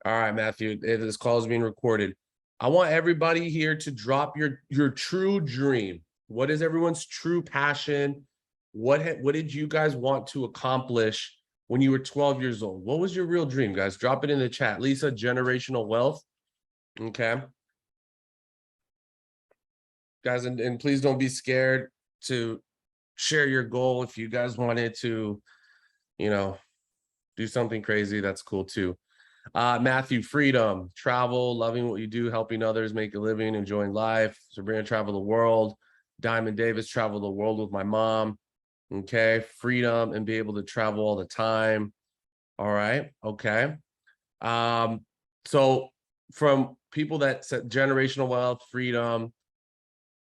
All right, Matthew, this call is being recorded. I want everybody here to drop your true dream. What is everyone's true passion? What did you guys want to accomplish when you were 12 years old? What was your real dream, guys? Drop it in the chat. Lisa, generational wealth. Okay. Guys, and please don't be scared to share your goal. If you guys wanted to, do something crazy, that's cool too. Matthew, freedom, travel, loving what you do, helping others, make a living, enjoying life. Sabrina, travel the world. Diamond Davis, travel the world with my mom. Okay, freedom and be able to travel all the time. All right, okay. So from people that said generational wealth, freedom,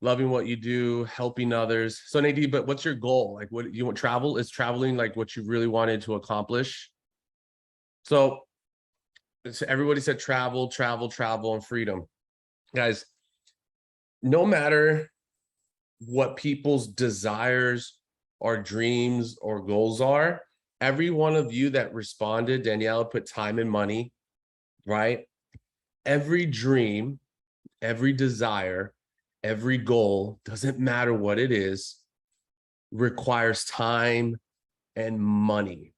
loving what you do, helping others. So Nadine, but what's your goal? Like, what you want? Travel is traveling like what you really wanted to accomplish? So everybody said travel, travel, travel, and freedom. Guys, no matter what people's desires or dreams or goals are, every one of you that responded, Danielle, put time and money, right? Every dream, every desire, every goal, doesn't matter what it is, requires time and money.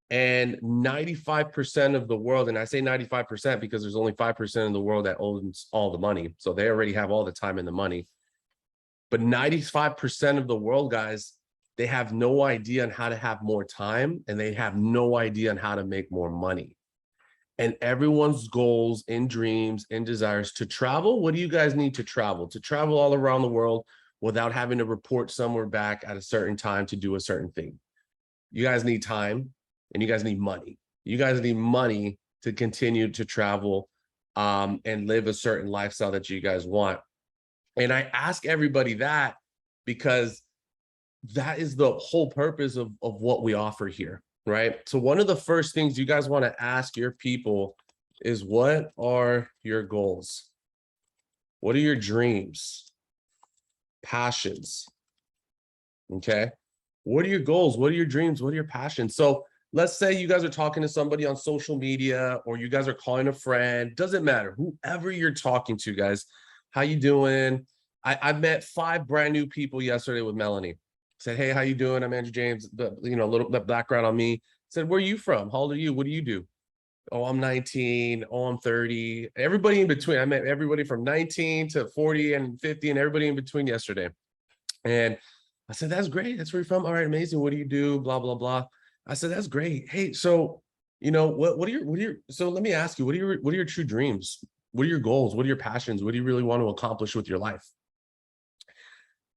And 95% of the world, and I say 95% because there's only 5% of the world that owns all the money. So they already have all the time and the money. But 95% of the world, guys, they have no idea on how to have more time, and they have no idea on how to make more money. And everyone's goals and dreams and desires to travel. What do you guys need to travel? To travel all around the world without having to report somewhere back at a certain time to do a certain thing. You guys need time. And you guys need money. You guys need money to continue to travel and live a certain lifestyle that you guys want. And I ask everybody that because that is the whole purpose of what we offer here, right? So one of the first things you guys want to ask your people is, what are your goals? What are your dreams? Passions? Okay. What are your goals? What are your dreams? What are your passions? So let's say you guys are talking to somebody on social media, or you guys are calling a friend. Doesn't matter. Whoever you're talking to, guys, how you doing? I met 5 brand new people yesterday with Melanie. Said, hey, how you doing? I'm Andrew James. A little bit background on me. Said, where are you from? How old are you? What do you do? Oh, I'm 19. Oh, I'm 30. Everybody in between. I met everybody from 19 to 40 and 50 and everybody in between yesterday. And I said, that's great. That's where you're from. All right, amazing. What do you do? Blah, blah, blah. I said, that's great. Hey, so, what are your, so let me ask you, what are your true dreams? What are your goals? What are your passions? What do you really want to accomplish with your life?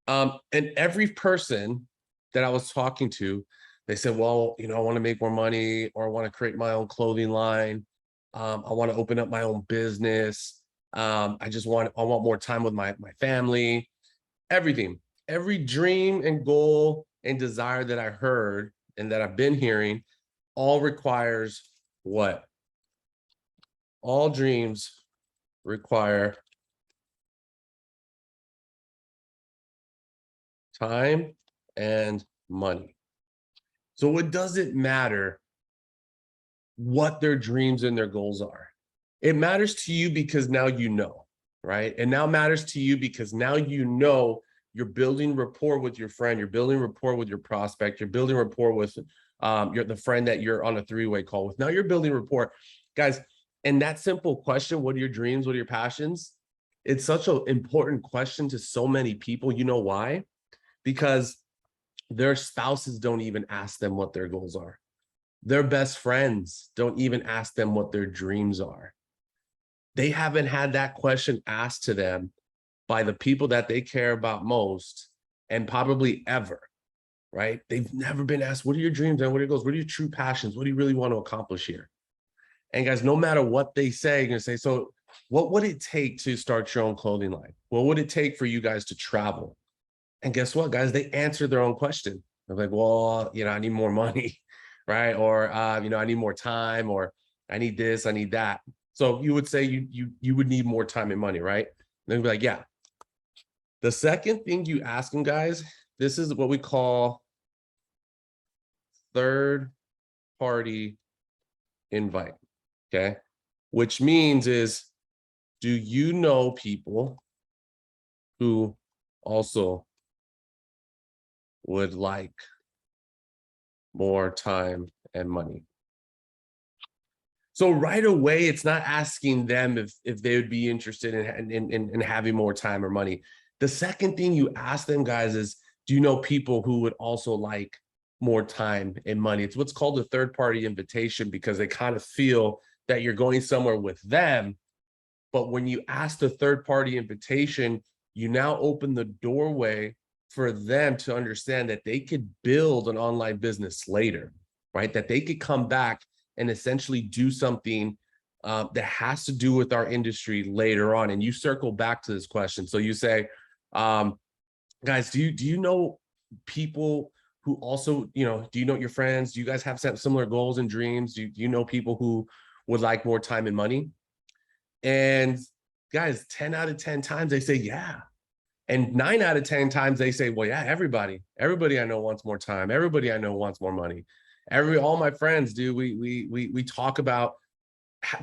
And every person that I was talking to, they said, well, I want to make more money, or I want to create my own clothing line. I want to open up my own business. I want more time with my family, everything. Every dream and goal and desire that I heard and that I've been hearing all requires what? All dreams require time and money. So it doesn't matter what their dreams and their goals are. It matters to you because now you know, right? And now matters to you because now you're building rapport with your friend, you're building rapport with your prospect, you're building rapport with the friend that you're on a 3-way call with. Now you're building rapport, guys. And that simple question, what are your dreams? What are your passions? It's such an important question to so many people. You know why? Because their spouses don't even ask them what their goals are. Their best friends don't even ask them what their dreams are. They haven't had that question asked to them by the people that they care about most, and probably ever, right? They've never been asked, what are your dreams and what are your goals? What are your true passions? What do you really want to accomplish here? And guys, no matter what they say, you're gonna say, so what would it take to start your own clothing line? What would it take for you guys to travel? And guess what, guys? They answer their own question. They're like, well, I need more money, right? Or, I need more time, or I need this, I need that. So you would say you would need more time and money, right? They'd be like, yeah. The second thing you ask them, guys, this is what we call third party invite. Okay. Which means is, do you know people who also would like more time and money? So right away, it's not asking them if they would be interested in having more time or money. The second thing you ask them, guys, is, do you know people who would also like more time and money? It's what's called a third party invitation, because they kind of feel that you're going somewhere with them. But when you ask the third party invitation, you now open the doorway for them to understand that they could build an online business later, right? That they could come back and essentially do something that has to do with our industry later on. And you circle back to this question. So you say, guys, do you know people who also, do you know your friends? Do you guys have similar goals and dreams? Do you know people who would like more time and money? And guys, 10 out of 10 times they say, yeah. And 9 out of 10 times they say, well, yeah, everybody I know wants more time. Everybody I know wants more money. All my friends do. We talk about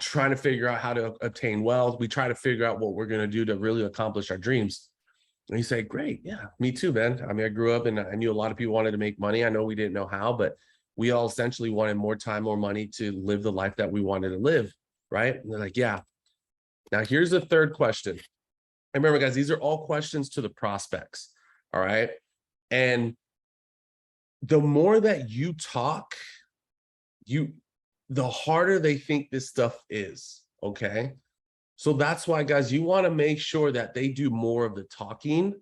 trying to figure out how to obtain wealth. We try to figure out what we're going to do to really accomplish our dreams. And you say, great. Yeah, me too, man. I mean, I grew up and I knew a lot of people wanted to make money. I know we didn't know how, but we all essentially wanted more time, more money to live the life that we wanted to live. Right. And they're like, yeah. Now here's the third question. And remember, guys, these are all questions to the prospects. All right. And the more that you talk, the harder they think this stuff is. Okay. So that's why, guys, you want to make sure that they do more of the talking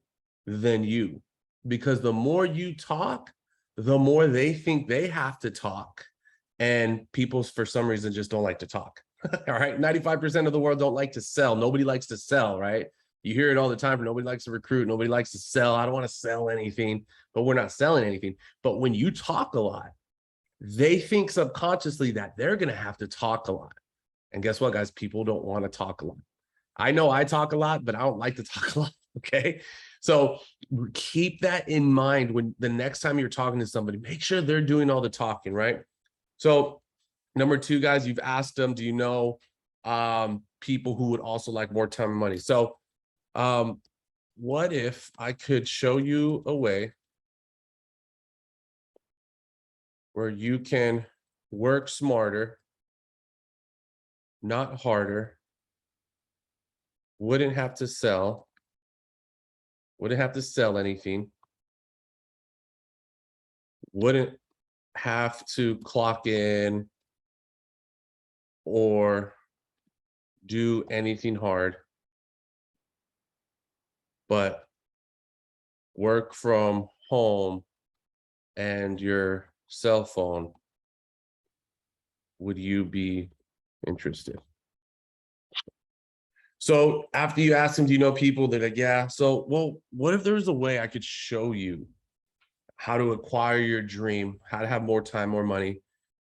than you, because the more you talk, the more they think they have to talk. And people, for some reason, just don't like to talk. All right. 95% of the world don't like to sell. Nobody likes to sell, right? You hear it all the time. Nobody likes to recruit. Nobody likes to sell. I don't want to sell anything, but we're not selling anything. But when you talk a lot, they think subconsciously that they're going to have to talk a lot. And guess what, guys? People don't want to talk a lot. I know I talk a lot, but I don't like to talk a lot. Okay. So keep that in mind when the next time you're talking to somebody, make sure they're doing all the talking, right? So number two, guys, you've asked them, do you know people who would also like more time and money? So what if I could show you a way where you can work smarter, not harder, wouldn't have to sell anything, wouldn't have to clock in or do anything hard, but work from home and your cell phone? Would you be interested? So after you ask them, do you know people? They're like, yeah. So, well, what if there was a way I could show you how to acquire your dream, how to have more time, more money,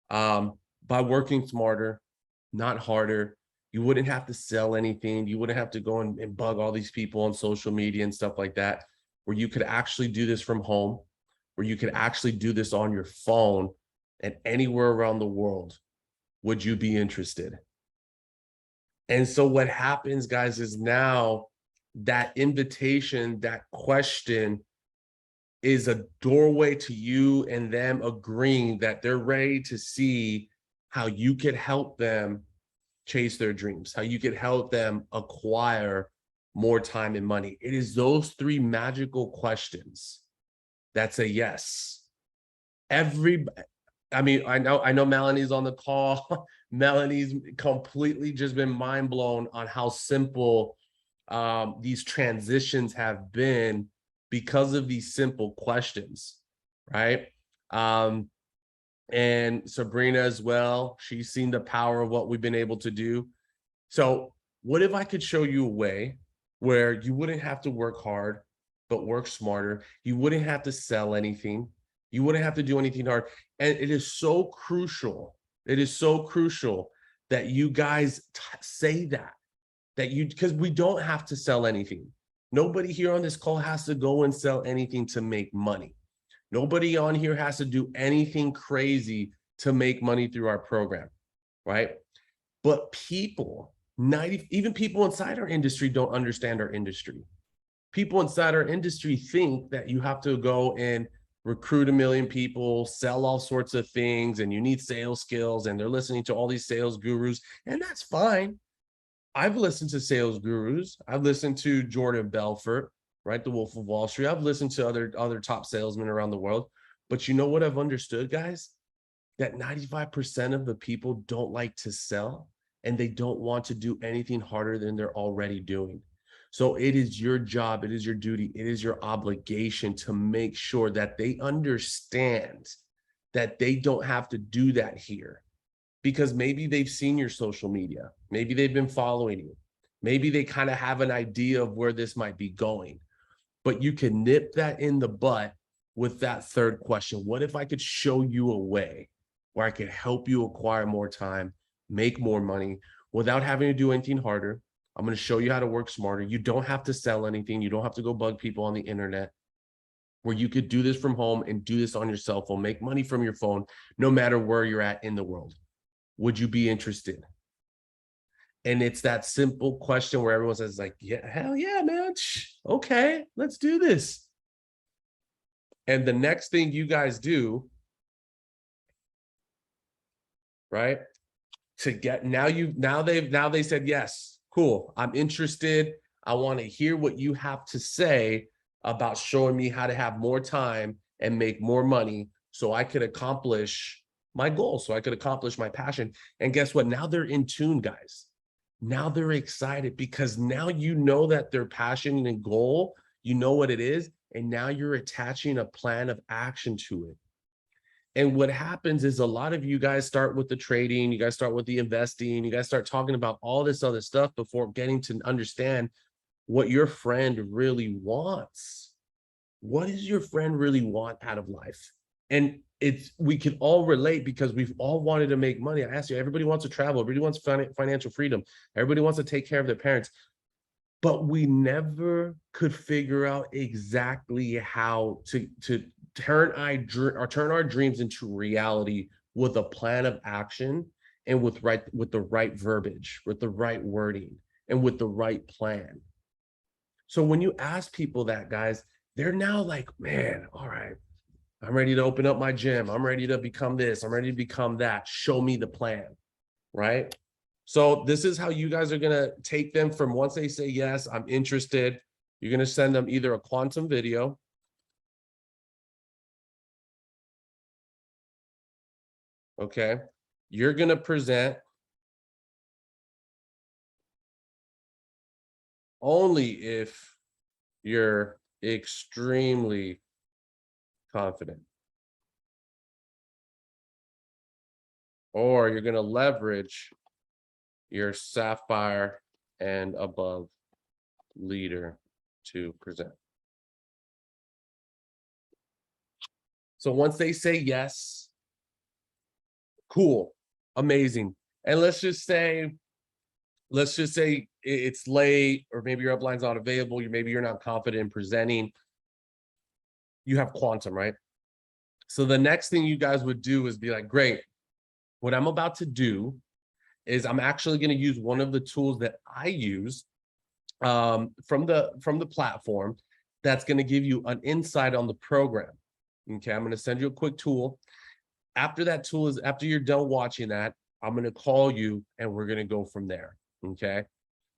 by working smarter, not harder? You wouldn't have to sell anything. You wouldn't have to go and bug all these people on social media and stuff like that, where you could actually do this from home, where you could actually do this on your phone and anywhere around the world. Would you be interested? And so what happens, guys, is now that invitation, that question is a doorway to you and them agreeing that they're ready to see how you could help them chase their dreams, how you could help them acquire more time and money. It is those three magical questions that say yes. I know Melanie's on the call. Melanie's completely just been mind blown on how simple these transitions have been because of these simple questions, right? And Sabrina as well, she's seen the power of what we've been able to do. So what if I could show you a way where you wouldn't have to work hard, but work smarter? You wouldn't have to sell anything. You wouldn't have to do anything hard. And it is so crucial. It is so crucial that you guys say because we don't have to sell anything. Nobody here on this call has to go and sell anything to make money. Nobody on here has to do anything crazy to make money through our program, right? But people, even people inside our industry don't understand our industry. People inside our industry think that you have to go and recruit 1 million people, sell all sorts of things, and you need sales skills, and they're listening to all these sales gurus, and that's fine. I've listened to sales gurus. I've listened to Jordan Belfort, right? The Wolf of Wall Street. I've listened to other top salesmen around the world. But you know what I've understood, guys? That 95% of the people don't like to sell, and they don't want to do anything harder than they're already doing. So it is your job, it is your duty, it is your obligation to make sure that they understand that they don't have to do that here, because maybe they've seen your social media, maybe they've been following you, maybe they kind of have an idea of where this might be going, but you can nip that in the butt with that third question. What if I could show you a way where I could help you acquire more time, make more money without having to do anything harder? I'm going to show you how to work smarter. You don't have to sell anything. You don't have to go bug people on the internet, where you could do this from home and do this on your cell phone, make money from your phone, no matter where you're at in the world. Would you be interested? And it's that simple question where everyone says like, yeah, hell yeah, man. Okay, let's do this. And the next thing you guys do, right? To get now they said, yes, cool, I'm interested. I want to hear what you have to say about showing me how to have more time and make more money so I could accomplish my goal, so I could accomplish my passion. And guess what? Now they're in tune, guys. Now they're excited because now you know that their passion and goal, you know what it is, and now you're attaching a plan of action to it. And what happens is a lot of you guys start with the trading, you guys start with the investing, you guys start talking about all this other stuff before getting to understand what your friend really wants. What does your friend really want out of life? And we can all relate because we've all wanted to make money. I asked you, everybody wants to travel, everybody wants financial freedom, everybody wants to take care of their parents, but we never could figure out exactly how to turn our dreams into reality with a plan of action, and with the right verbiage, with the right wording, and with the right plan. So when you ask people that, guys, they're now like, man, all right, I'm ready to open up my gym. I'm ready to become this. I'm ready to become that. Show me the plan, right? So this is how you guys are going to take them from once they say, yes, I'm interested. You're going to send them either a quantum video. Okay. You're going to present only if you're extremely confident. Or you're going to leverage your sapphire and above leader to present. So once they say yes, cool, amazing. And let's just say it's late, or maybe your upline's not available, maybe you're not confident in presenting. You have quantum, right? So the next thing you guys would do is be like, great, what I'm about to do is I'm actually going to use one of the tools that I use from the platform that's going to give you an insight on the program. Okay, I'm going to send you a quick tool. After you're done watching that, I'm going to call you and we're going to go from there. Okay,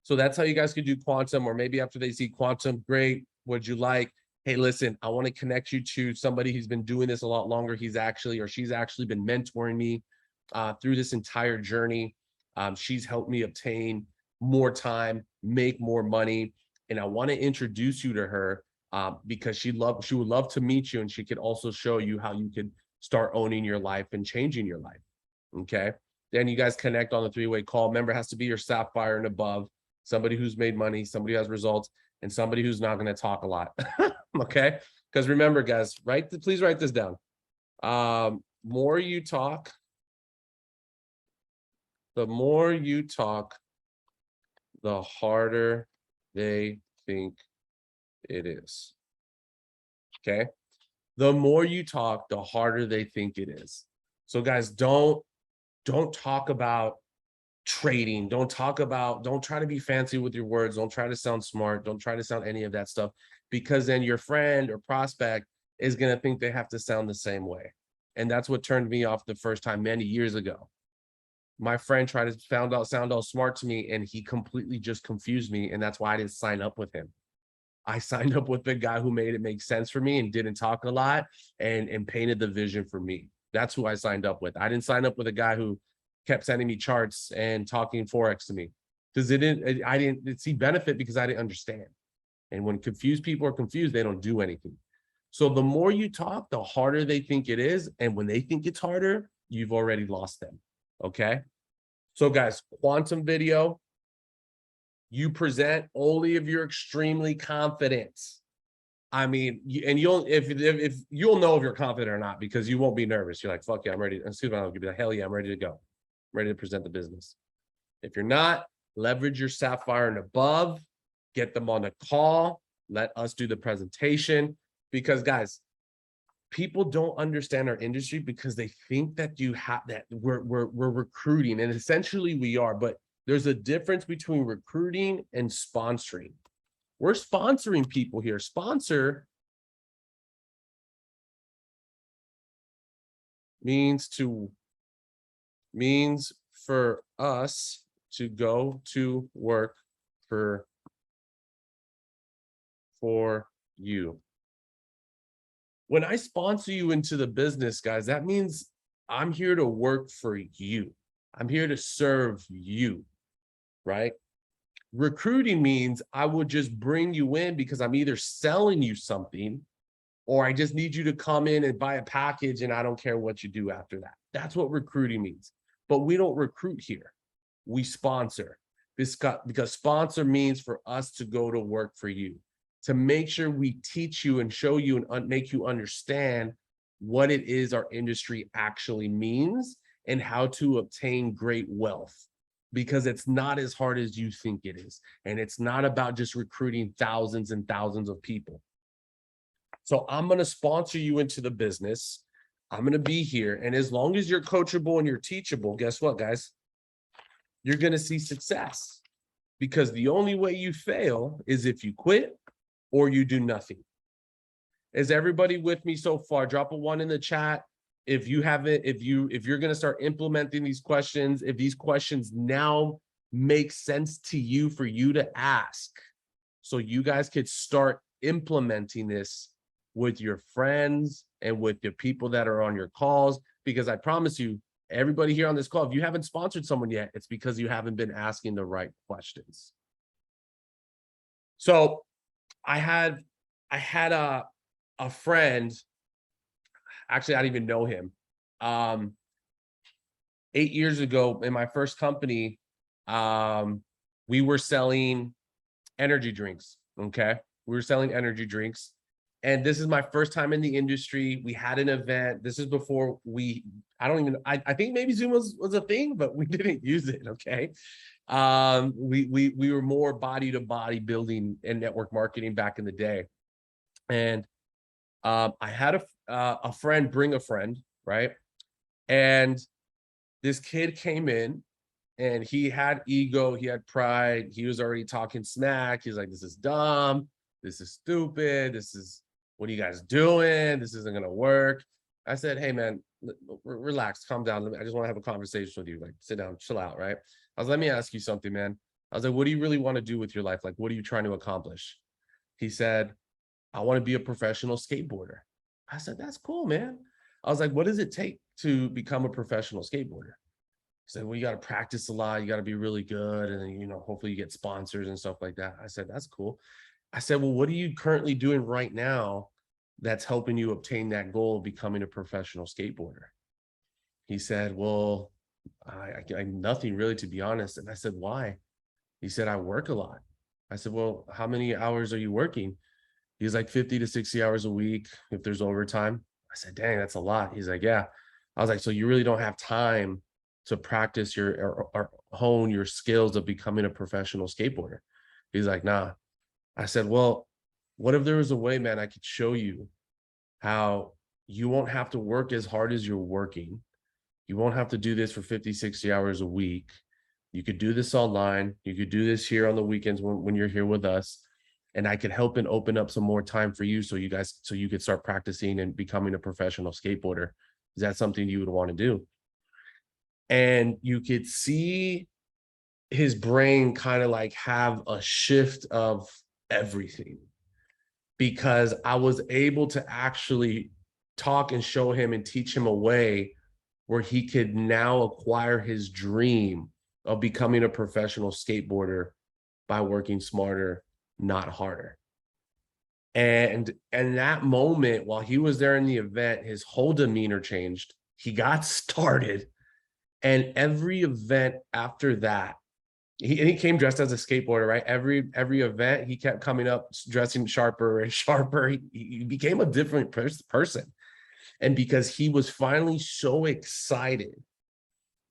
so that's how you guys could do quantum. Or maybe after they see quantum, great, what'd you like? Hey, listen, I want to connect you to somebody who's been doing this a lot longer. She's actually been mentoring me through this entire journey. She's helped me obtain more time, make more money, and I want to introduce you to her because she would love to meet you, and she could also show you how you could start owning your life and changing your life. Okay, then you guys connect on the three-way call. Remember, it has to be your sapphire and above, somebody who's made money, somebody who has results, and somebody who's not going to talk a lot. Okay, because remember, guys, please write this down. More you talk, the more you talk, the harder they think it is. Okay, the more you talk, the harder they think it is. So guys, don't talk about trading. Don't try to be fancy with your words. Don't try to sound smart. Don't try to sound any of that stuff, because then your friend or prospect is going to think they have to sound the same way. And that's what turned me off the first time many years ago. My friend tried to sound all smart to me, and he completely just confused me. And that's why I didn't sign up with him. I signed up with the guy who made it make sense for me and didn't talk a lot and painted the vision for me. That's who I signed up with. I didn't sign up with a guy who kept sending me charts and talking Forex to me, because I didn't see benefit, because I didn't understand. And when confused people are confused, they don't do anything. So the more you talk, the harder they think it is. And when they think it's harder, you've already lost them. Okay. So guys, quantum video, you present only if you're extremely confident. I mean, and if you'll know if you're confident or not, because you won't be nervous. You're like, fuck yeah, I'm ready. Excuse me, I'll give you the hell yeah, I'm ready to go. I'm ready to present the business. If you're not, leverage your Sapphire and above, get them on the call, let us do the presentation. Because guys, people don't understand our industry because they think that we're recruiting, and essentially we are, but there's a difference between recruiting and sponsoring. We're sponsoring people here. Sponsor means for us to go to work for you. When I sponsor you into the business, guys, that means I'm here to work for you. I'm here to serve you, right? Recruiting means I will just bring you in because I'm either selling you something, or I just need you to come in and buy a package and I don't care what you do after that. That's what recruiting means. But we don't recruit here. We sponsor. Because sponsor means for us to go to work for you, to make sure we teach you and show you and make you understand what it is our industry actually means and how to obtain great wealth. Because it's not as hard as you think it is. And it's not about just recruiting thousands and thousands of people. So I'm going to sponsor you into the business. I'm going to be here. And as long as you're coachable and you're teachable, guess what, guys? You're going to see success. Because the only way you fail is if you quit or you do nothing. Is everybody with me so far? Drop a 1 in the chat. If you haven't, if you're going to start implementing these questions, if these questions now make sense to you for you to ask, so you guys could start implementing this with your friends and with the people that are on your calls, because I promise you, everybody here on this call, if you haven't sponsored someone yet, it's because you haven't been asking the right questions. So I had a friend, actually, I didn't even know him. 8 years ago in my first company, we were selling energy drinks. Okay. We were selling energy drinks. And this is my first time in the industry. We had an event. This is before I think maybe Zoom was a thing, but we didn't use it. Okay. We were more body to body building and network marketing back in the day. And I had a friend bring a friend, right? And this kid came in and he had ego, he had pride, he was already talking smack. He's like, this is dumb, this is stupid, what are you guys doing? This isn't gonna work. I said, hey man, relax, calm down. I just want to have a conversation with you. Like, sit down, chill out, right? I was, let me ask you something, man. I was like, what do you really want to do with your life? Like, what are you trying to accomplish? He said, I want to be a professional skateboarder. I said, that's cool, man. I was like, what does it take to become a professional skateboarder? He said, well, you got to practice a lot. You got to be really good. And then, hopefully you get sponsors and stuff like that. I said, that's cool. I said, well, what are you currently doing right now that's helping you obtain that goal of becoming a professional skateboarder? He said, well, I nothing really, to be honest. And I said, why? He said, I work a lot. I said, well, how many hours are you working? He's like 50 to 60 hours a week if there's overtime. I said, dang, that's a lot. He's like, yeah. I was like, so you really don't have time to practice or hone your skills of becoming a professional skateboarder? He's like, nah. I said, well, what if there was a way, man, I could show you how you won't have to work as hard as you're working. You won't have to do this for 50, 60 hours a week. You could do this online. You could do this here on the weekends when you're here with us. And I could help and open up some more time for you so you could start practicing and becoming a professional skateboarder. Is that something you would want to do? And you could see his brain kind of like have a shift of everything, because I was able to actually talk and show him and teach him a way where he could now acquire his dream of becoming a professional skateboarder by working smarter, not harder. And that moment, while he was there in the event, his whole demeanor changed. He got started. And every event after that, he came dressed as a skateboarder, right? Every event, he kept coming up dressing sharper and sharper. He became a different person. And because he was finally so excited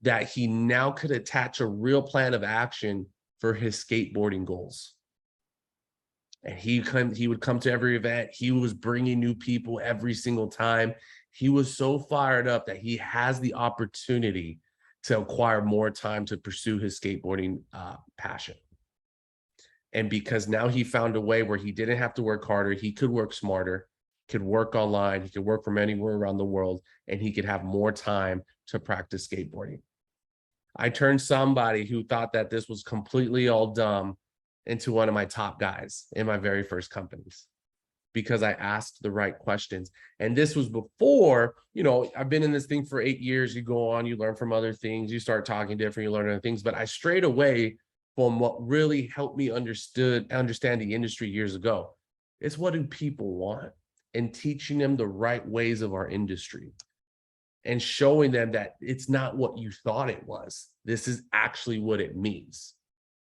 that he now could attach a real plan of action for his skateboarding goals. And he would come to every event. He was bringing new people every single time. He was so fired up that he has the opportunity to acquire more time to pursue his skateboarding passion. And because now he found a way where he didn't have to work harder, he could work smarter, could work online, he could work from anywhere around the world, and he could have more time to practice skateboarding. I turned somebody who thought that this was completely all dumb into one of my top guys in my very first companies, because I asked the right questions. And this was before, I've been in this thing for 8 years. You go on, you learn from other things, you start talking different, you learn other things. But I strayed away from what really helped me understand the industry years ago. It's what do people want, and teaching them the right ways of our industry and showing them that it's not what you thought it was. This is actually what it means,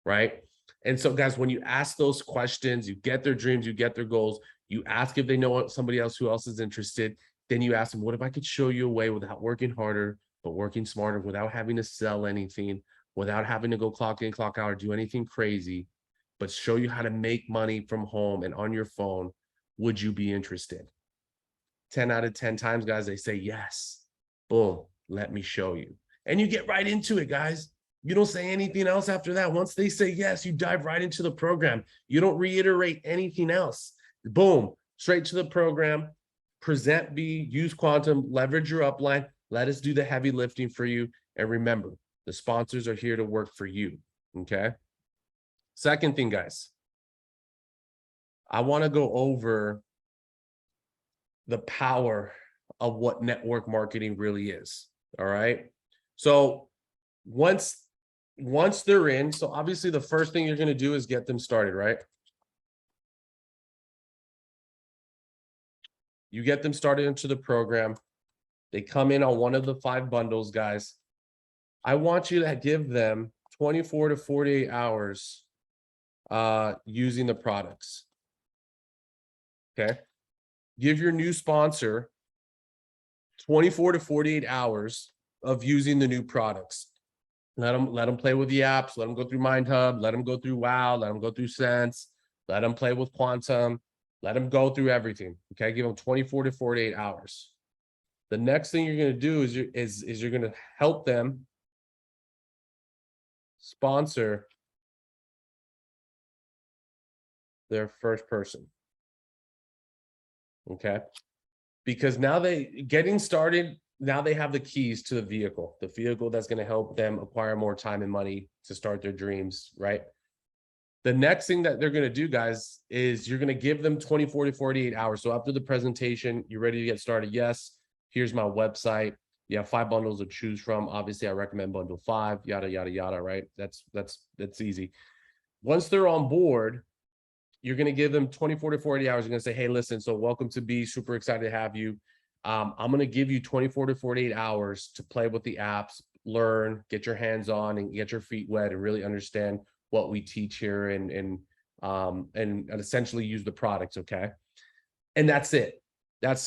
right? And so, guys, when you ask those questions, you get their dreams, you get their goals, you ask if they know somebody else who else is interested, then you ask them, what if I could show you a way without working harder, but working smarter, without having to sell anything, without having to go clock in, clock out, or do anything crazy, but show you how to make money from home and on your phone? Would you be interested? 10 out of 10 times, guys, they say yes. Boom, let me show you. And you get right into it, guys. You don't say anything else after that. Once they say yes, you dive right into the program. You don't reiterate anything else. Boom, straight to the program. Present B, use quantum, leverage your upline. Let us do the heavy lifting for you. And remember, the sponsors are here to work for you, okay? Second thing, guys, I want to go over the power of what network marketing really is, all right? So once they're in, so obviously the first thing you're going to do is get them started, right? You get them started into the program. They come in on one of the 5 bundles, guys. I want you to give them 24 to 48 hours using the products, okay? Give your new sponsor 24 to 48 hours of using the new products. Let them play with the apps. Let them go through MindHub. Let them go through Wow. Let them go through Sense. Let them play with Quantum. Let them go through everything. Okay, give them 24 to 48 hours. The next thing you're going to do is you're going to help them sponsor their first person. Okay, because now getting started. Now they have the keys to the vehicle that's going to help them acquire more time and money to start their dreams, right? The next thing that they're going to do, guys, is you're going to give them 24 to 48 hours. So after the presentation, you're ready to get started. Yes, here's my website. You have 5 bundles to choose from. Obviously, I recommend bundle 5, yada, yada, yada, right? That's easy. Once they're on board, you're going to give them 24 to 40 hours. You're going to say, hey, listen, so welcome to B. Super excited to have you. I'm going to give you 24 to 48 hours to play with the apps, learn, get your hands on, and get your feet wet, and really understand what we teach here, and essentially use the products. Okay. And that's it. That's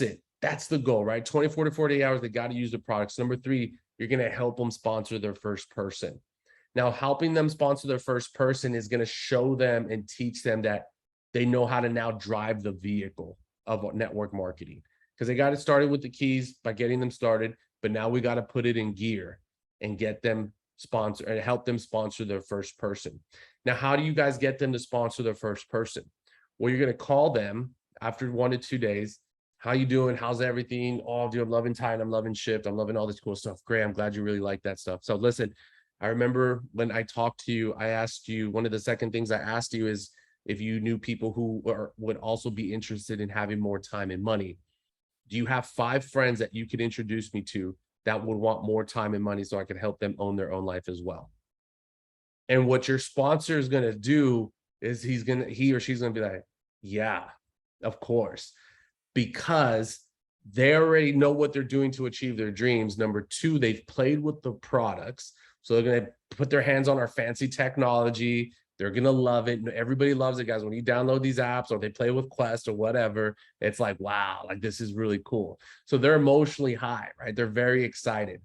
the goal, right? 24 to 48 hours. They got to use the products. Number 3, you're going to help them sponsor their first person. Now, helping them sponsor their first person is going to show them and teach them that they know how to now drive the vehicle of network marketing, because they got it started with the keys by getting them started, but now we got to put it in gear and get them sponsor and help them sponsor their first person. Now, how do you guys get them to sponsor their first person? Well, you're going to call them after 1 to 2 days. How you doing? How's everything? Oh, dude, I'm loving Tide. I'm loving Shift. I'm loving all this cool stuff. Great. I'm glad you really like that stuff. So listen, I remember when I talked to you, I asked you, one of the second things I asked you is if you knew people who would also be interested in having more time and money. Do you have 5 friends that you could introduce me to that would want more time and money so I could help them own their own life as well? And what your sponsor is going to do is he or she's going to be like, yeah, of course, because they already know what they're doing to achieve their dreams. Number 2, they've played with the products. So they're going to put their hands on our fancy technology. They're going to love it. Everybody loves it, guys. When you download these apps or they play with Quest or whatever, it's like, wow, like this is really cool. So they're emotionally high, right? They're very excited.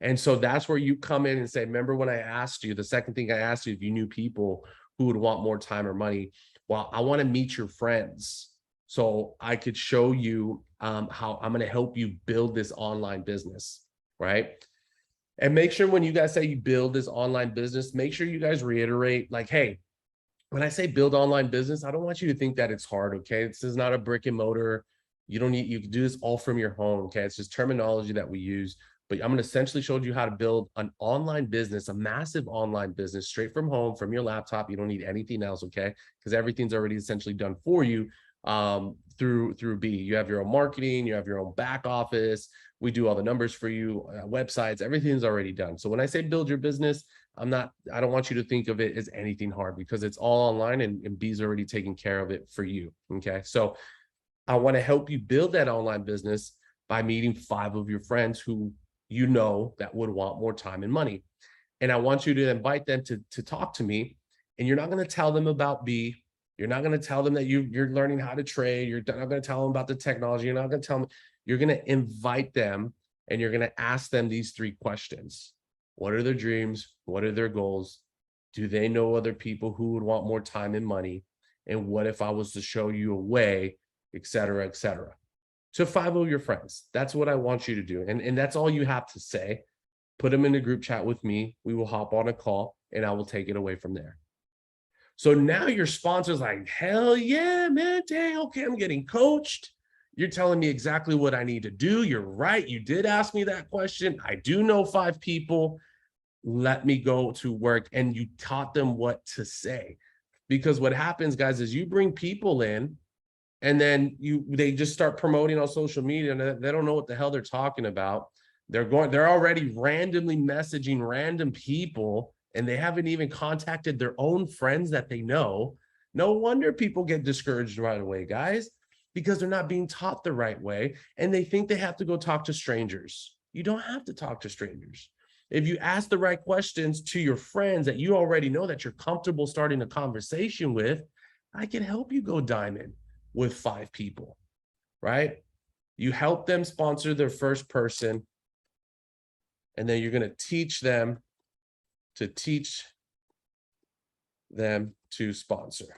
And so that's where you come in and say, remember when I asked you, the second thing I asked you, if you knew people who would want more time or money? Well, I want to meet your friends so I could show you how I'm going to help you build this online business, right? And make sure when you guys say you build this online business, make sure you guys reiterate like, hey, when I say build online business, I don't want you to think that it's hard, okay? This is not a brick and mortar. You can do this all from your home, okay? It's just terminology that we use. But I'm going to essentially show you how to build an online business, a massive online business straight from home, from your laptop. You don't need anything else, okay? Because everything's already essentially done for you through B. You have your own marketing, you have your own back office. We do all the numbers for you, websites, everything's already done. So when I say build your business, I don't want you to think of it as anything hard because it's all online and B's already taking care of it for you, okay? So I want to help you build that online business by meeting 5 of your friends who you know that would want more time and money. And I want you to invite them to talk to me. And you're not going to tell them about B. You're not going to tell them that you're learning how to trade. You're not going to tell them about the technology. You're not going to tell them. You're going to invite them and you're going to ask them these 3 questions. What are their dreams? What are their goals? Do they know other people who would want more time and money? And what if I was to show you a way, et cetera, et cetera? To 5 of your friends. That's what I want you to do. And that's all you have to say. Put them in a group chat with me. We will hop on a call and I will take it away from there. So now your sponsor's like, hell yeah, man. Dang, okay, I'm getting coached. You're telling me exactly what I need to do. You're right. You did ask me that question. I do know 5 people. Let me go to work. And you taught them what to say. Because what happens, guys, is you bring people in and then they just start promoting on social media and they don't know what the hell they're talking about. They're already randomly messaging random people and they haven't even contacted their own friends that they know. No wonder people get discouraged right away, guys, because they're not being taught the right way and they think they have to go talk to strangers. You don't have to talk to strangers. If you ask the right questions to your friends that you already know that you're comfortable starting a conversation with, I can help you go diamond with 5 people, right? You help them sponsor their first person, and then you're going to teach them to sponsor.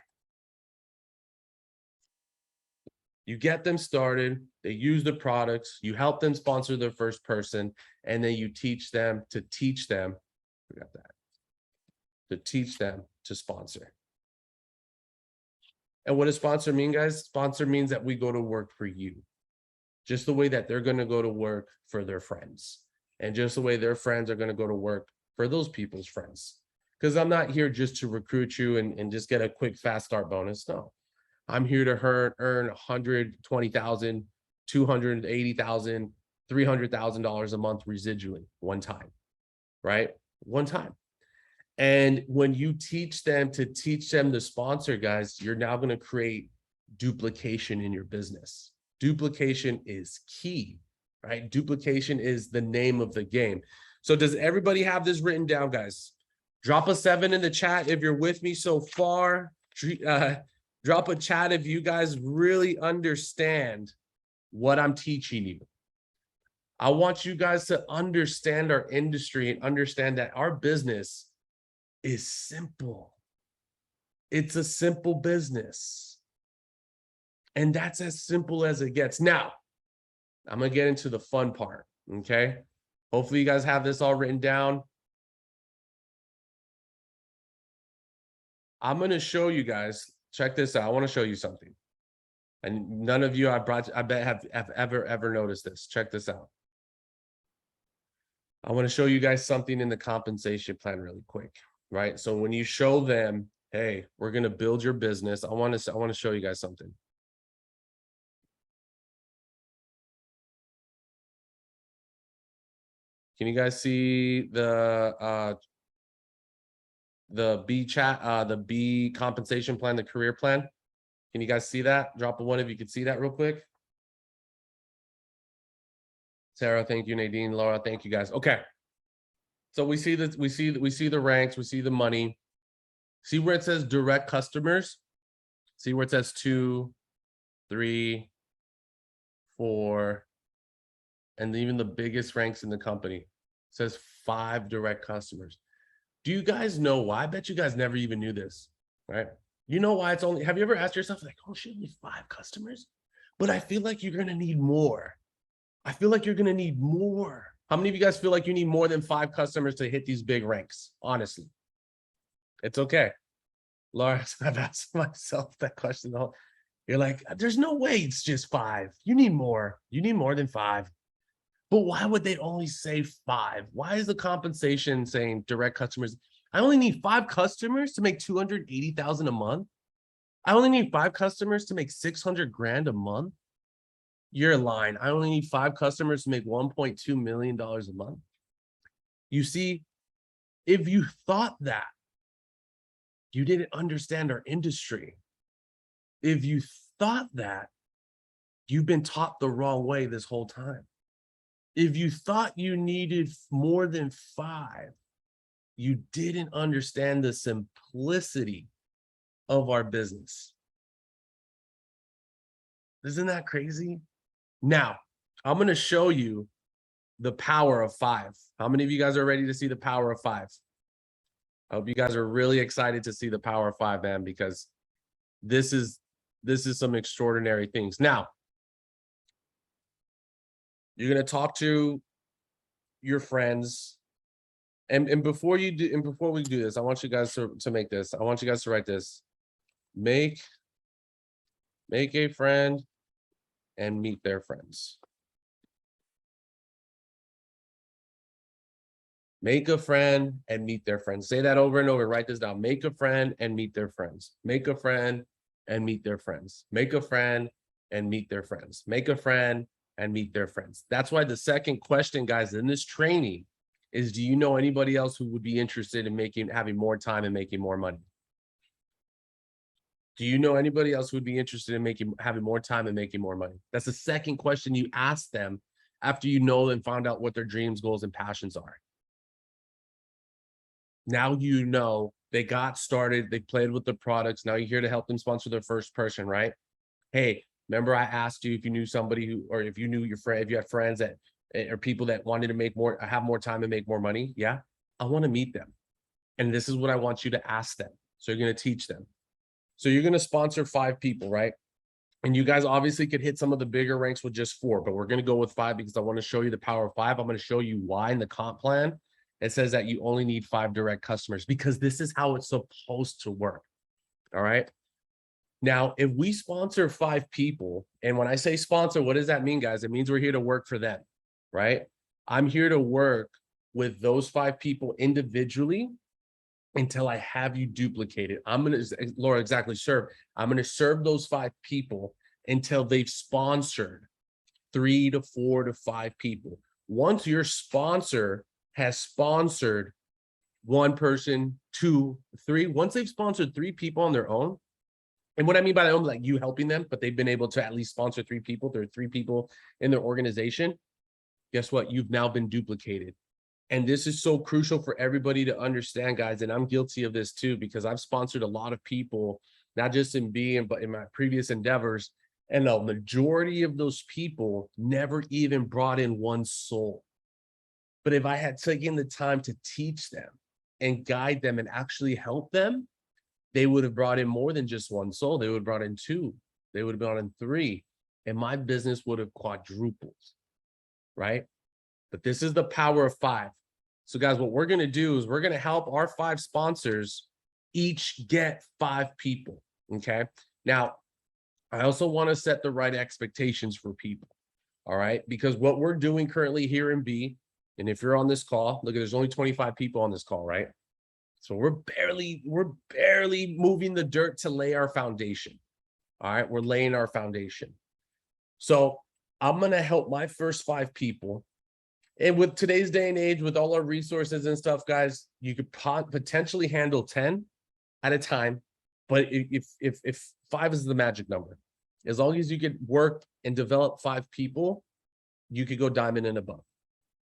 You get them started, they use the products, you help them sponsor their first person, and then you teach them, forgot that, to teach them to sponsor. And what does sponsor mean, guys? Sponsor means that we go to work for you, just the way that they're going to go to work for their friends, and just the way their friends are going to go to work for those people's friends. Because I'm not here just to recruit you and just get a quick, fast start bonus. No, I'm here to earn $120,000, $280,000, $300,000 a month residually one time, right? One time. And when you teach them to sponsor, guys, you're now going to create duplication in your business. Duplication is key, right? Duplication is the name of the game. So does everybody have this written down, guys? Drop a 7 in the chat if you're with me so far. Drop a chat if you guys really understand what I'm teaching you. I want you guys to understand our industry and understand that our business is simple. It's a simple business. And that's as simple as it gets. Now, I'm going to get into the fun part, okay? Hopefully you guys have this all written down. I'm going to show you guys, check this out. I want to show you something. And none of you I bet have ever noticed this. Check this out. I want to show you guys something in the compensation plan really quick, right? So when you show them, hey, we're going to build your business, I want to show you guys something. Can you guys see the B chat, the B compensation plan, the career plan? Can you guys see that? Drop a one if you could see that real quick. Sarah, thank you. Nadine, Laura, thank you guys. Okay. So we see that we see the ranks, we see the money. See where it says direct customers? See where it says 2, 3, 4, and even the biggest ranks in the company. It says 5 direct customers. Do you guys know why? I bet you guys never even knew this, right? You know why it's only, have you ever asked yourself like, oh shit, only 5 customers? But I feel like you're gonna need more. I feel like you're gonna need more. How many of you guys feel like you need more than 5 customers to hit these big ranks? Honestly, it's okay. Laura, I've asked myself that question. You're like, there's no way it's just 5. You need more. You need more than 5. But why would they only say 5? Why is the compensation saying direct customers? I only need 5 customers to make 280,000 a month. I only need 5 customers to make 600 grand a month. You're lying. I only need 5 customers to make $1.2 million a month. You see, if you thought that, you didn't understand our industry. If you thought that, you've been taught the wrong way this whole time. If you thought you needed more than 5, you didn't understand the simplicity of our business. Isn't that crazy? Now, I'm going to show you the power of 5. How many of you guys are ready to see the power of 5? I hope you guys are really excited to see the power of 5, man, because this is some extraordinary things. Now, you're going to talk to your friends. And before we do this, I want you guys to make this. I want you guys to write this. Make a friend and meet their friends. Make a friend and meet their friends. Say that over and over. Write this down. Make a friend and meet their friends. Make a friend and meet their friends. Make a friend and meet their friends. Make a friend and meet their friends. That's why the second question, guys, in this training is, do you know anybody else who would be interested in having more time and making more money? Do you know anybody else who would be interested in having more time and making more money? That's the second question you ask them after you know and found out what their dreams, goals, and passions are. Now you know they got started, they played with the products. Now you're here to help them sponsor their first person, right? Hey, remember I asked you if you knew somebody who, or if you knew your friend, if you had friends that, or people that wanted to have more time and make more money. Yeah, I want to meet them. And this is what I want you to ask them. So you're going to teach them. So you're going to sponsor 5 people, right? And you guys obviously could hit some of the bigger ranks with just 4, but we're going to go with 5 because I want to show you the power of 5. I'm going to show you why in the comp plan it says that you only need 5 direct customers, because this is how it's supposed to work. All right. Now, if we sponsor 5 people, and when I say sponsor, what does that mean, guys? It means we're here to work for them, right? I'm here to work with those 5 people individually until I have you duplicated. I'm going to, Laura, exactly, serve. I'm going to serve those 5 people until they've sponsored 3 to 4 to 5 people. Once your sponsor has sponsored 1 person, 2, 3, once they've sponsored 3 people on their own, and what I mean by their own, like you helping them, but they've been able to at least sponsor 3 people, there are 3 people in their organization, guess what? You've now been duplicated. And this is so crucial for everybody to understand, guys. And I'm guilty of this too, because I've sponsored a lot of people, not just in being, but in my previous endeavors. And a majority of those people never even brought in 1 soul. But if I had taken the time to teach them and guide them and actually help them, they would have brought in more than just 1 soul. They would have brought in 2. They would have brought in 3. And my business would have quadrupled, right? But this is the power of 5. So guys, what we're going to do is we're going to help our 5 sponsors each get 5 people, okay? Now, I also want to set the right expectations for people, all right? Because what we're doing currently here in B, and if you're on this call, look, there's only 25 people on this call, right? So we're barely moving the dirt to lay our foundation, all right? We're laying our foundation. So I'm going to help my first 5 people. And with today's day and age, with all our resources and stuff, guys, you could potentially handle 10 at a time. But if 5 is the magic number, as long as you could work and develop 5 people, you could go diamond and above.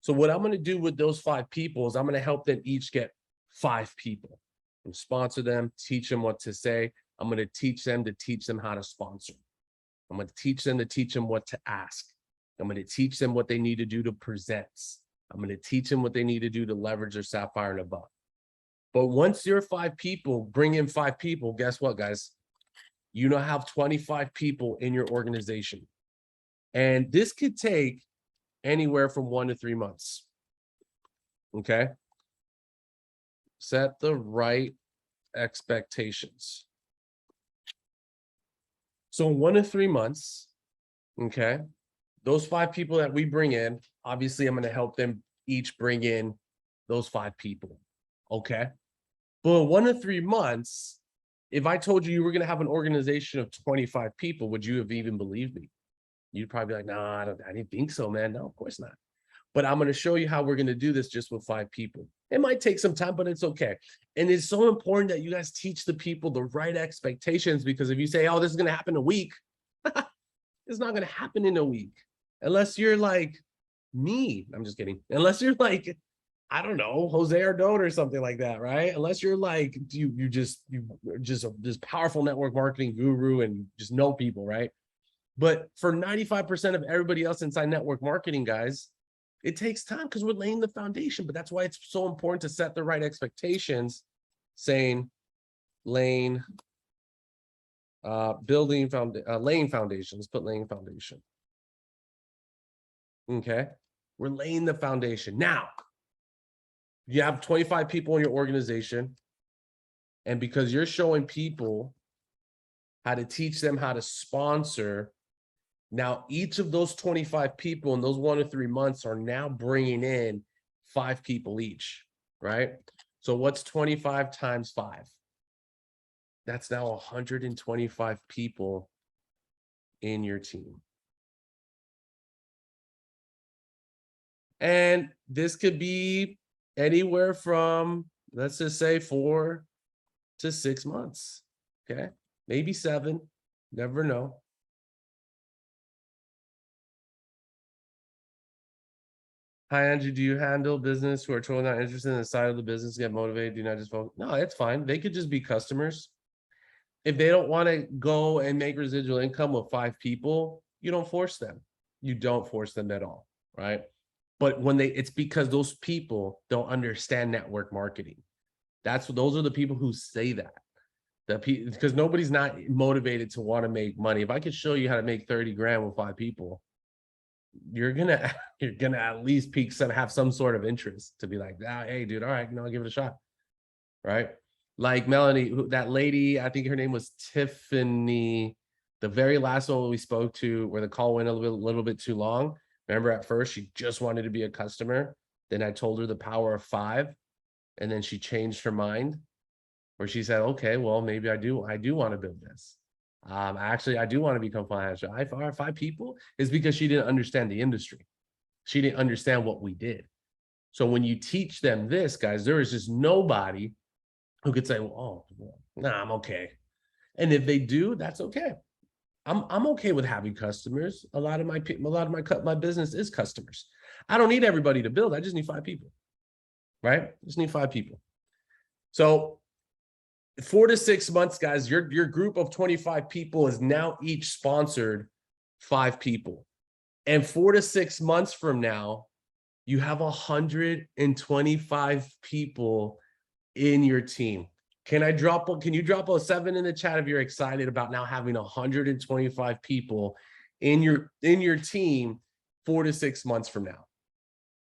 So what I'm going to do with those 5 people is I'm going to help them each get 5 people and sponsor them, teach them what to say. I'm going to teach them how to sponsor. I'm going to teach them what to ask. I'm going to teach them what they need to do to present. I'm going to teach them what they need to do to leverage their sapphire and above. But once you're 5 people, bring in 5 people, guess what, guys? You now have 25 people in your organization. And this could take anywhere from 1 to 3 months. Okay? Set the right expectations. So 1 to 3 months, okay? Those 5 people that we bring in, obviously I'm going to help them each bring in those 5 people, okay? But 1 to 3 months, if I told you were going to have an organization of 25 people, would you have even believed me? You'd probably be like, no, I didn't think so, man. No, of course not. But I'm going to show you how we're going to do this just with 5 people. It might take some time, but it's okay. And it's so important that you guys teach the people the right expectations, because if you say, oh, this is going to happen in a week, it's not going to happen in a week. Unless you're like me. I'm just kidding. Unless you're like, I don't know, Jose Ardone or something like that, right? Unless you're like, you just this powerful network marketing guru and just know people, right? But for 95% of everybody else inside network marketing, guys, it takes time because we're laying the foundation. But that's why it's so important to set the right expectations, saying laying foundations, put laying foundation. Okay, we're laying the foundation. Now, you have 25 people in your organization, and because you're showing people how to teach them how to sponsor, now each of those 25 people in those 1 to 3 months are now bringing in 5 people each, right? So what's 25 times 5? That's now 125 people in your team. And this could be anywhere from, let's just say 4 to 6 months. Okay, maybe 7, never know. Hi, Angie, do you handle business who are totally not interested in the side of the business, get motivated? Do not just focus? No, it's fine. They could just be customers. If they don't want to go and make residual income with 5 people, you don't force them. You don't force them at all, right? But when it's because those people don't understand network marketing. Those are the people who say that. Because nobody's not motivated to want to make money. If I could show you how to make 30 grand with 5 people, you're gonna at least have some sort of interest to be like, hey, dude, all right, I'll give it a shot, right? Like Melanie, that lady, I think her name was Tiffany, the very last one we spoke to, where the call went a little bit too long. Remember, at first she just wanted to be a customer. Then I told her the power of 5, and then she changed her mind, where she said, okay, well, maybe I do want to build this. Actually, I do want to become financial. 5 people is because she didn't understand the industry. She didn't understand what we did. So when you teach them this, guys, there is just nobody who could say, well, nah, I'm okay. And if they do, that's okay. I'm okay with having customers. A lot of my business is customers. I don't need everybody to build. I just need 5 people, right? I just need 5 people. So 4 to 6 months, guys, your group of 25 people is now each sponsored 5 people. And 4 to 6 months from now, you have 125 people in your team. Can you drop a 7 in the chat if you're excited about now having 125 people in your team 4 to 6 months from now?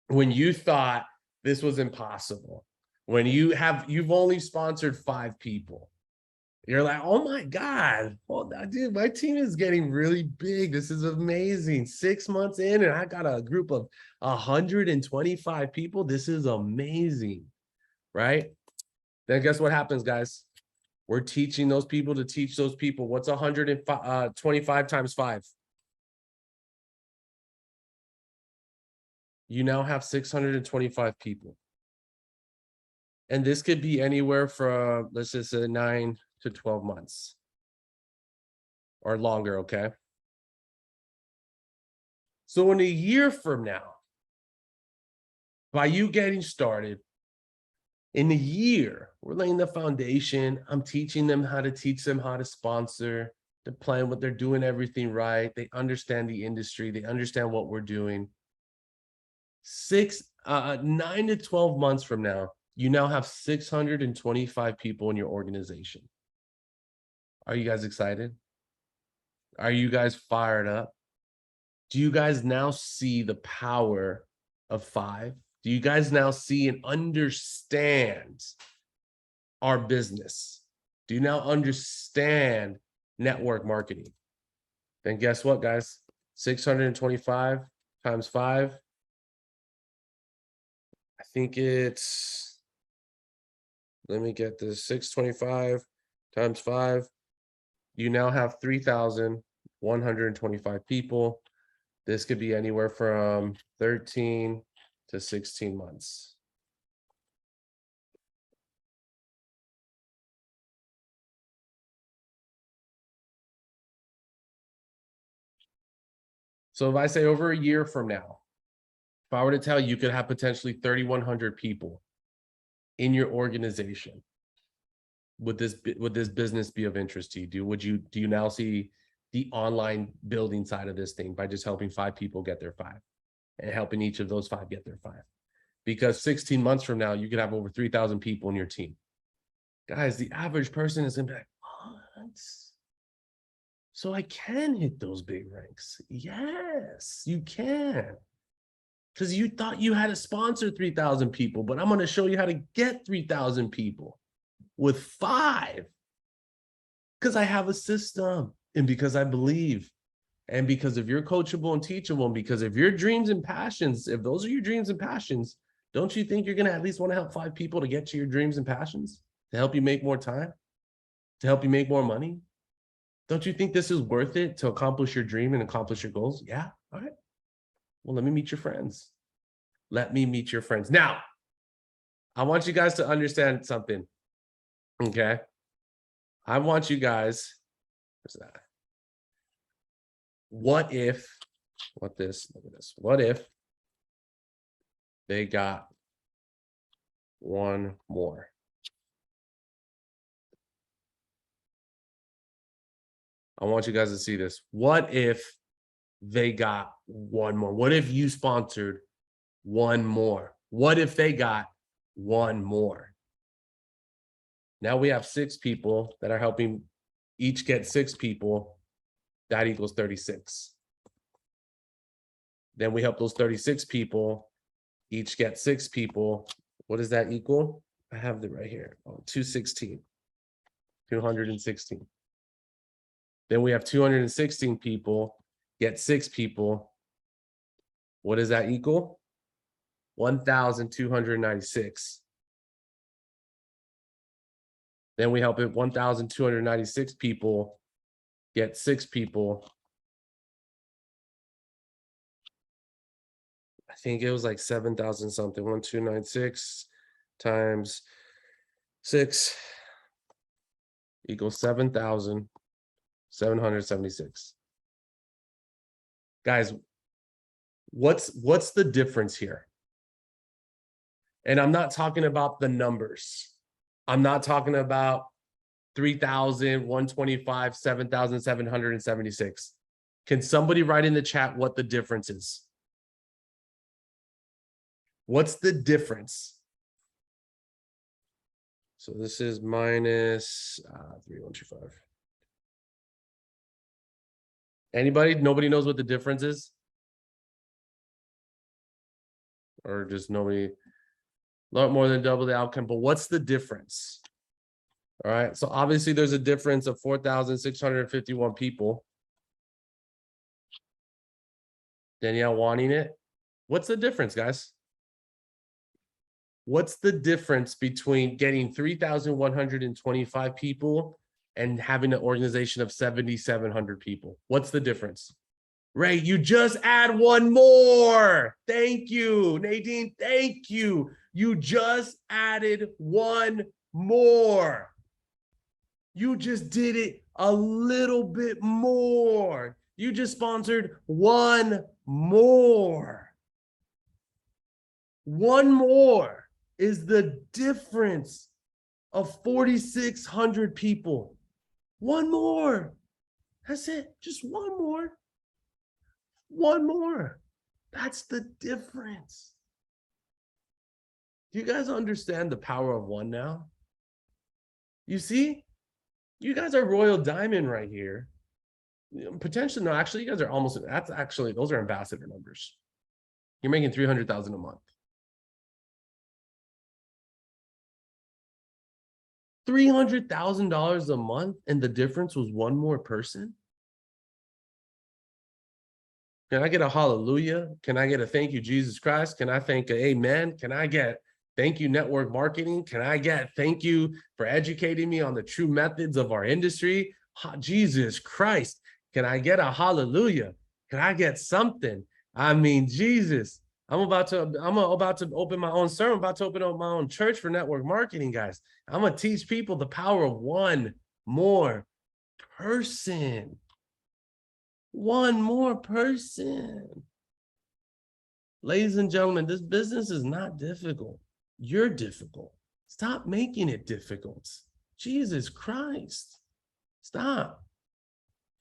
When you thought this was impossible, When you've only sponsored 5 people, you're like, oh my God, well, dude, my team is getting really big. This is amazing. 6 months in, and I got a group of 125 people. This is amazing, right? Then guess what happens, guys? We're teaching those people to teach those people. What's 125 times 5? You now have 625 people. And this could be anywhere from, let's just say 9 to 12 months or longer, okay? So in a year from now, by you getting started, in a year, we're laying the foundation. I'm teaching them how to teach them how to sponsor, to plan what they're doing, everything right. They understand the industry. They understand what we're doing. 9 to 12 months from now, you now have 625 people in your organization. Are you guys excited? Are you guys fired up? Do you guys now see the power of 5? Do you guys now see and understand our business? Do you now understand network marketing? Then guess what, guys? 625 times 5. I think it's, let me get this, 625 times 5. You now have 3,125 people. This could be anywhere from 13 to 16 months. So if I say over a year from now, if I were to tell you, you could have potentially 3,100 people in your organization, would this business be of interest to you? Do you now see the online building side of this thing by just helping 5 people get their 5 and helping each of those 5 get their 5? Because 16 months from now, you could have over 3,000 people in your team. Guys, the average person is gonna be like, what? So I can hit those big ranks. Yes, you can. Because you thought you had to sponsor 3,000 people, but I'm going to show you how to get 3,000 people with 5. Because I have a system and because I believe. And because if you're coachable and teachable, and because of your dreams and passions, if those are your dreams and passions, don't you think you're going to at least want to help 5 people to get to your dreams and passions, to help you make more time, to help you make more money? Don't you think this is worth it to accomplish your dream and accomplish your goals? Yeah. All right. Well, let me meet your friends. Let me meet your friends. Now, I want you guys to understand something. Okay. I want you guys, what's that? What if, look at this. What if they got one more? I want you guys to see this. What if they got one more? What if you sponsored one more? What if they got one more? Now we have 6 people that are helping each get 6 people. That equals 36. Then we help those 36 people each get 6 people. What does that equal? I have it right here. Oh, 216. 216. Then we have 216 people get 6 people. What does that equal? 1,296. Then we help it 1,296 people get 6 people. I think it was like 7,000 something. 1,296 times 6 equals 7,776. Guys, what's the difference here? And I'm not talking about the numbers. I'm not talking about 3,125, 7,776. Can somebody write in the chat what the difference is? What's the difference? So this is minus 3,125. Anybody? Nobody knows what the difference is? Or just nobody? A lot more than double the outcome, but what's the difference? All right, so obviously there's a difference of 4,651 people. Danielle wanting it. What's the difference, guys? What's the difference between getting 3,125 people and having an organization of 7,700 people? What's the difference? Ray, you just add one more. Thank you, Nadine. Thank you. You just added one more. You just did it a little bit more. You just sponsored one more. One more is the difference of 4,600 people. One more. That's it. Just one more. One more. That's the difference. Do you guys understand the power of one now? You see? You guys are Royal Diamond right here. Potentially, no, actually, you guys are almost, that's actually, those are ambassador numbers. You're making 300,000 a month. $300,000 a month, and the difference was one more person? Can I get a hallelujah? Can I get a thank you, Jesus Christ? Can I thank a amen? Can I get thank you, network marketing? Can I get thank you for educating me on the true methods of our industry? Jesus Christ. Can I get a hallelujah? Can I get something? I mean, Jesus. I'm about to open my own sermon. I'm about to open up my own church for network marketing, guys. I'm going to teach people the power of one more person. One more person. Ladies and gentlemen, this business is not difficult. You're difficult. Stop making it difficult. Jesus Christ. Stop.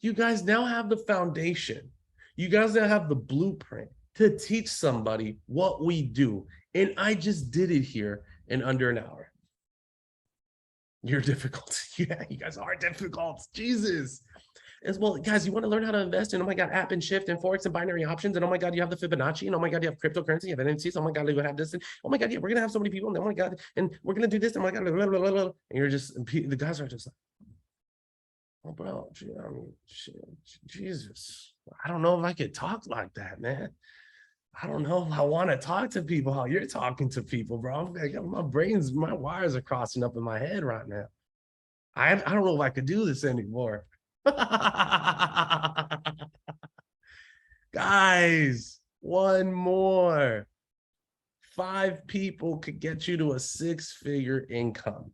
You guys now have the foundation. You guys now have the blueprint to teach somebody what we do. And I just did it here in under an hour. You're difficult. Yeah, you guys are difficult. Jesus. As well, guys, you want to learn how to invest in, oh my God, app and shift and Forex and binary options. And oh my God, you have the Fibonacci. And oh my God, you have cryptocurrency, you have NFTs. Oh my God, you have this. And oh my God, yeah, we're going to have so many people. And oh my God, and we're going to do this. And oh my God, blah, blah, blah, blah. And you're just, the guys are just like, oh, bro, I mean, shit, Jesus. I don't know if I could talk like that, man. I don't know if I want to talk to people how you're talking to people, bro. My brains, my wires are crossing up in my head right now. I don't know if I could do this anymore. Guys, one more. 5 people could get you to a 6-figure income.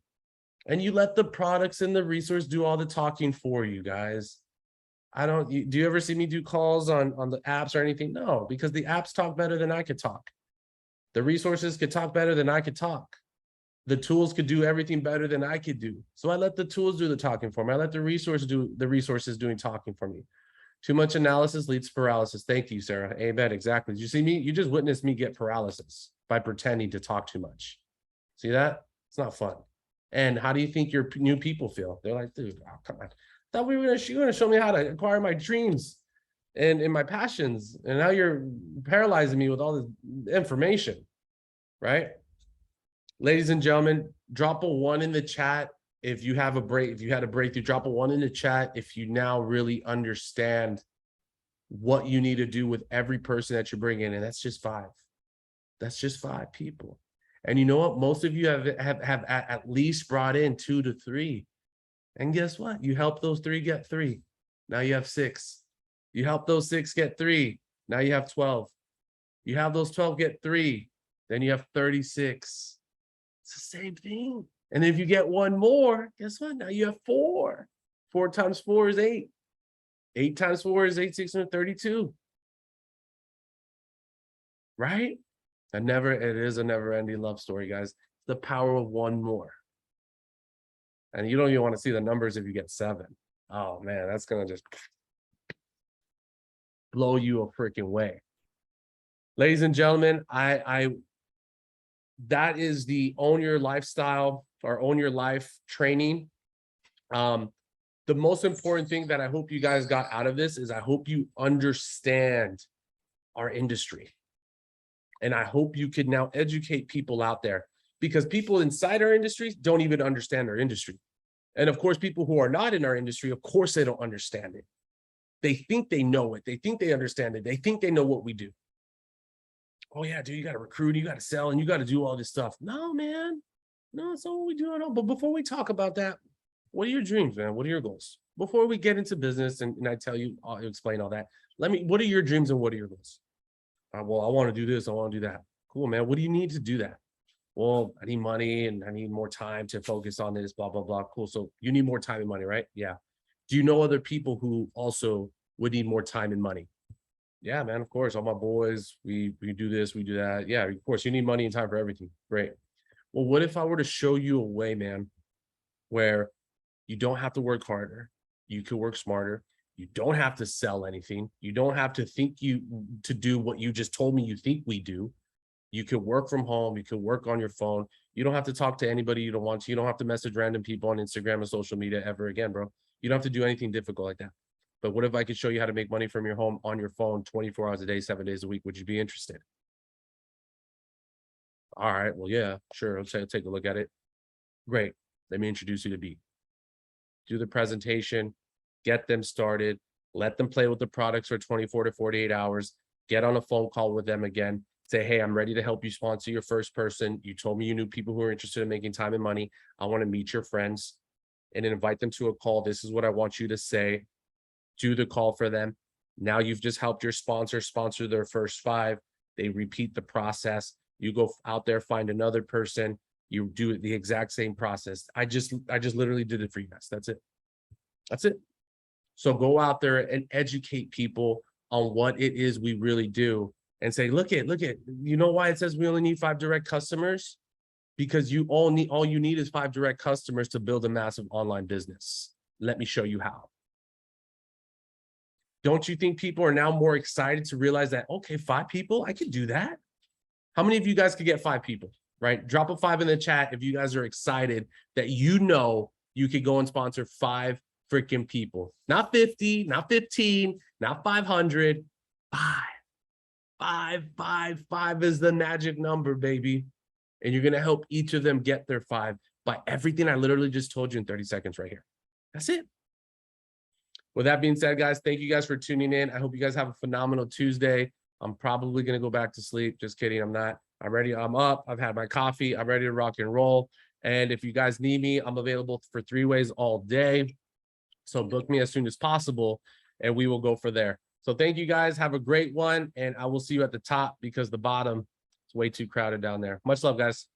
And you let the products and the resource do all the talking for you, guys. Do you ever see me do calls on the apps or anything? No, because the apps talk better than I could talk. The resources could talk better than I could talk. The tools could do everything better than I could do. So I let the tools do the talking for me. I let the resources doing talking for me. Too much analysis leads to paralysis. Thank you, Sarah. Amen. Exactly. Did you see me? You just witnessed me get paralysis by pretending to talk too much. See that? It's not fun. And how do you think your new people feel? They're like, dude, oh, come on. I thought we were going to show me how to acquire my dreams and my passions. And now you're paralyzing me with all this information, right? Ladies and gentlemen, drop a 1 in the chat if you have if you had a breakthrough. Drop a 1 in the chat if you now really understand what you need to do with every person that you're bringing in. And that's just 5. That's just 5 people. And you know what? Most of you have at least brought in 2 to 3. And guess what? You help those 3 get 3. Now you have 6. You help those 6 get 3. Now you have 12. You have those 12 get 3. Then you have 36. It's the same thing. And if you get 1 more, guess what? Now you have 4. 4 times 4 is 8. 8 times 4 is 8,632. Right? It is a never-ending love story, guys. The power of 1 more. And you don't even want to see the numbers if you get 7. Oh man, that's gonna just blow you a freaking way. Ladies and gentlemen, that is the Own Your Lifestyle or Own Your Life training. The most important thing that I hope you guys got out of this is I hope you understand our industry. And I hope you can now educate people out there. because people inside our industries don't even understand our industry. And of course, people who are not in our industry, of course, they don't understand it. They think they know it. They think they understand it. They think they know what we do. Oh yeah, dude, you got to recruit, you got to sell, and you got to do all this stuff. No, man, no, it's not what we do at all. But before we talk about that, what are your dreams, man? What are your goals? Before we get into business and I tell you, I'll explain all that. What are your dreams and what are your goals? Well, I want to do this. I want to do that. Cool, man. What do you need to do that? Well, I need money and I need more time to focus on this, blah, blah, blah. Cool. So you need more time and money, right? Yeah. Do you know other people who also would need more time and money? Yeah, man, of course. All my boys, we do this, we do that. Yeah, of course. You need money and time for everything. Great. Well, what if I were to show you a way, man, where you don't have to work harder, you can work smarter, you don't have to sell anything, you don't have to to do what you just told me you think we do. You can work from home, you can work on your phone, you don't have to talk to anybody you don't want to, you don't have to message random people on Instagram and social media ever again, bro. You don't have to do anything difficult like that. But what if I could show you how to make money from your home on your phone 24 hours a day, 7 days a week? Would you be interested? All right, well, yeah, sure. Let's take a look at it. Great. Let me introduce you to B. Do the presentation, get them started, let them play with the products for 24 to 48 hours, get on a phone call with them again, say, hey, I'm ready to help you sponsor your first person. You told me you knew people who are interested in making time and money. I want to meet your friends and invite them to a call. This is what I want you to say. Do the call for them. Now you've just helped your sponsor their first 5. They repeat the process. You go out there, find another person. You do the exact same process. I just literally did it for you guys. That's it. That's it. So go out there and educate people on what it is we really do and say, look at, you know why it says we only need 5 direct customers? Because all you need is 5 direct customers to build a massive online business. Let me show you how. Don't you think people are now more excited to realize that, okay, 5 people, I can do that? How many of you guys could get 5 people, right? Drop a 5 in the chat if you guys are excited that you know you could go and sponsor 5 freaking people. Not 50, not 15, not 500, 5. 5 is the magic number, baby. And you're going to help each of them get their 5 by everything I literally just told you in 30 seconds right here. That's it. With that being said, guys, thank you guys for tuning in. I hope you guys have a phenomenal Tuesday. I'm probably going to go back to sleep. Just kidding. I'm not. I'm ready. I'm up. I've had my coffee. I'm ready to rock and roll. And if you guys need me, I'm available for 3 ways all day. So book me as soon as possible and we will go for there. So thank you guys. Have a great one. And I will see you at the top because the bottom is way too crowded down there. Much love, guys.